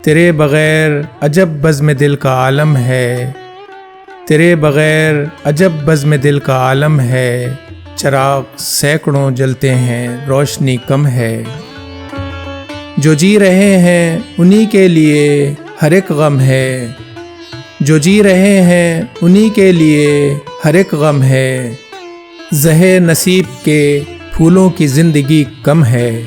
تیرے بغیر عجب بزم دل کا عالم ہے، تیرے بغیر عجب بزم دل کا عالم ہے، چراغ سینکڑوں جلتے ہیں روشنی کم ہے۔ جو جی رہے ہیں انہی کے لیے ہر ایک غم ہے، جو جی رہے ہیں انہی کے لیے ہر ایک غم ہے، زہے نصیب کے پھولوں کی زندگی کم ہے۔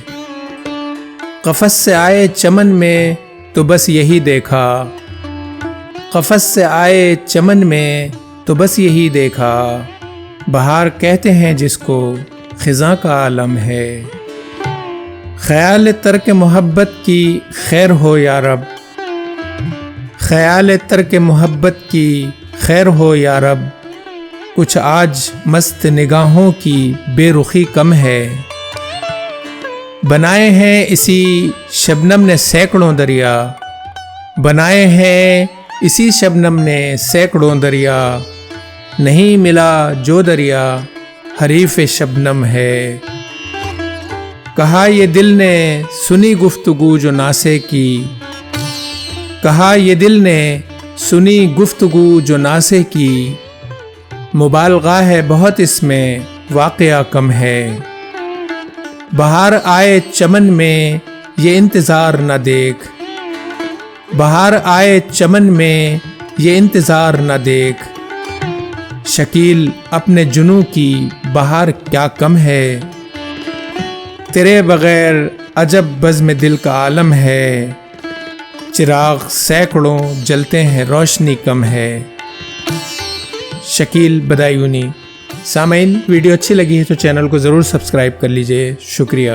قفس سے آئے چمن میں تو بس یہی دیکھا، قفس سے آئے چمن میں تو بس یہی دیکھا، بہار کہتے ہیں جس کو خزاں کا عالم ہے۔ خیال ترک محبت کی خیر ہو یا رب، خیال ترک محبت کی خیر ہو یا رب، کچھ آج مست نگاہوں کی بے رخی کم ہے۔ بنائے ہیں اسی شبنم نے سینکڑوں دریا، بنائے ہیں اسی شبنم نے سینکڑوں دریا، نہیں ملا جو دریا حریف شبنم ہے۔ کہا یہ دل نے سنی گفتگو جو ناسے کی، کہا یہ دل نے سنی گفتگو جو ناسے کی، مبالغہ ہے بہت اس میں واقعہ کم ہے۔ بہار آئے چمن میں یہ انتظار نہ دیکھ، بہار آئے چمن میں یہ انتظار نہ دیکھ، شکیل اپنے جنوں کی بہار کیا کم ہے۔ تیرے بغیر عجب بزم دل کا عالم ہے، چراغ سینکڑوں جلتے ہیں روشنی کم ہے۔ شکیل بدایونی۔ سامعین، ویڈیو اچھی لگی ہے تو چینل کو ضرور سبسکرائب کر لیجئے، شکریہ۔